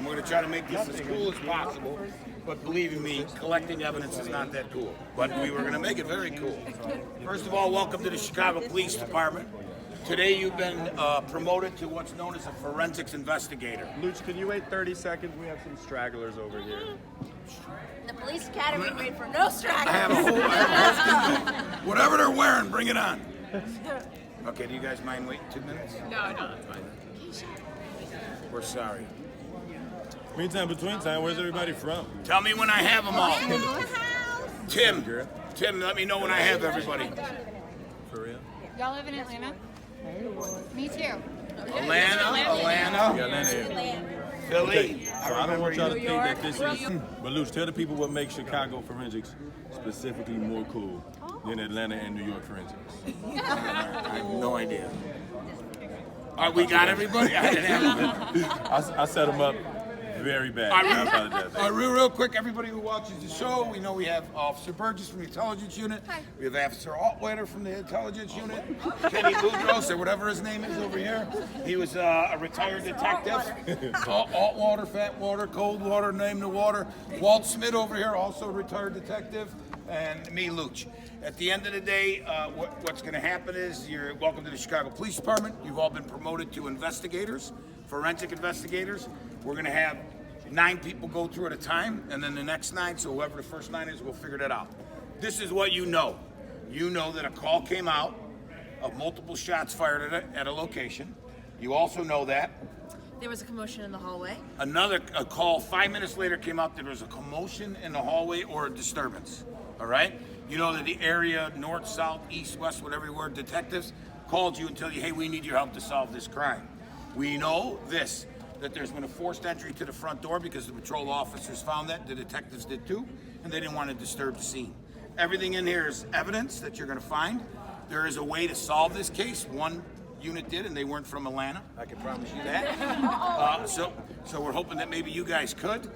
we're going to try to make this as cool as possible. But believe me, collecting evidence is not that cool. But we were going to make it very cool. First of all, welcome to the Chicago Police Department. Today you've been promoted to what's known as a forensics investigator. Luch, can you wait 30 seconds? We have some stragglers over here. The police academy made for no stragglers. I have a whole whatever they're wearing, bring it on. Okay, do you guys mind waiting 2 minutes? No, that's fine. We're sorry. Meantime, between time, where's everybody from? Tell me when I have them all. Tim, let me know when I have everybody. For real? Y'all live in Atlanta? Me too. Atlanta. Yeah, Atlanta. Philly. So I don't want y'all to think that this is. But Luch, tell the people what makes Chicago forensics specifically more cool than Atlanta and New York forensics. I have no idea. All right, we got everybody? I didn't have them. I set them up very bad. I apologize. Real quick, everybody who watches the show, we know we have Officer Burgess from the Intelligence Unit. Hi. We have Officer Altwater from the Intelligence Unit. Kenny Boudros, or whatever his name is over here. He was a retired detective. Altwater, fat water, cold water, name the water. Walt Smith over here, also a retired detective. And me, Luch. At the end of the day, what's going to happen is you're welcome to the Chicago Police Department. You've all been promoted to investigators, forensic investigators. We're going to have 9 people go through at a time, and then the next 9, so whoever the first 9 is, we'll figure that out. This is what you know. You know that a call came out of multiple shots fired at a location. You also know that There was a commotion in the hallway. a call 5 minutes later came out that there was a commotion in the hallway or a disturbance. All right? You know that the area, north, south, east, west, whatever you were, detectives called you and tell you, hey, we need your help to solve this crime. We know this, that there's been a forced entry to the front door because the patrol officers found that, the detectives did too, and they didn't want to disturb the scene. Everything in here is evidence that you're going to find. There is a way to solve this case. One unit did, and they weren't from Atlanta. I can promise you that. So we're hoping that maybe you guys could.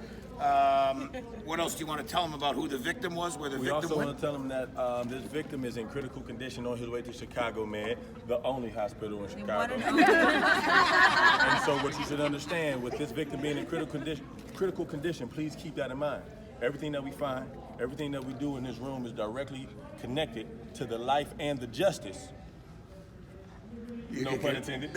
What else do you want to tell them about who the victim was, where the We victim also went? want to tell them that this victim is in critical condition on his way to Chicago Med, the only hospital in Chicago. And so what you should understand, with this victim being in critical condition, please keep that in mind. Everything that we find, everything that we do in this room is directly connected to the life and the justice, no pun intended,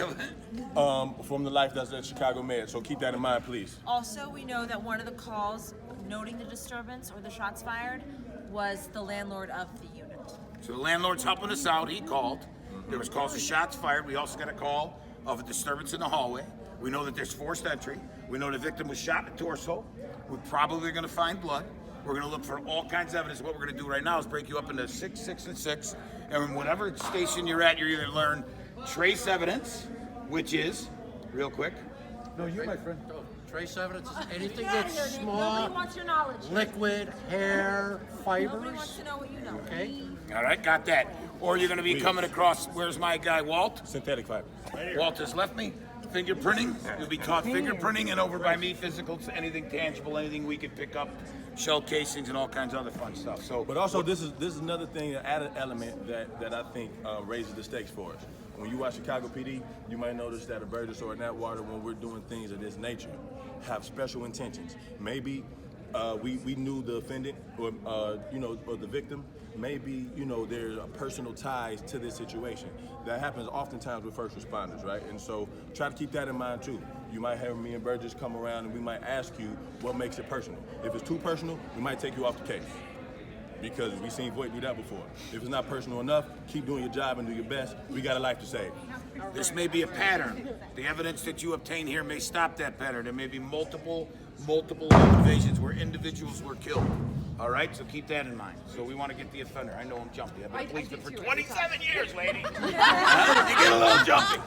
from the life that's at Chicago Med. So keep that in mind, please. Also, we know that one of the calls noting the disturbance or the shots fired was the landlord of the unit. So the landlord's helping us out. He called. There was calls of shots fired. We also got a call of a disturbance in the hallway. We know that there's forced entry. We know the victim was shot in the torso. We're probably going to find blood. We're going to look for all kinds of evidence. What we're going to do right now is break you up into 6, 6, and 6. And in whatever station you're at, you're either learn trace evidence, which is, real quick. No, you, my friend. Trace evidence is anything Get out of that's here, dude. Nobody small, wants your knowledge. liquid, hair, Nobody wants fibers. to know what you know. Okay? All right, got that. Or you're going to be coming across, where's my guy, Walt? Synthetic fiber. Walt has left me. Fingerprinting. You'll be taught fingerprinting, and over by me, physicals, anything tangible, anything we can pick up, shell casings, and all kinds of other fun stuff. So, But also, this is another thing, an added element that I think raises the stakes for us. When you watch Chicago PD, you might notice that a Burgess or an Atwater, when we're doing things of this nature, have special intentions. Maybe we knew the offendant or or the victim. Maybe there's a personal ties to this situation. That happens oftentimes with first responders, right? And so try to keep that in mind too. You might have me and Burgess come around and we might ask you what makes it personal. If it's too personal, we might take you off the case, because we've seen Voight do that before. If it's not personal enough, keep doing your job and do your best. We got a life to save. this may be a pattern. The evidence that you obtain here may stop that pattern. There may be multiple invasions where individuals were killed. All right, so keep that in mind. So we want to get the offender. I know I'm jumpy. I've been a policeman for 27 years, lady. You get a little jumpy.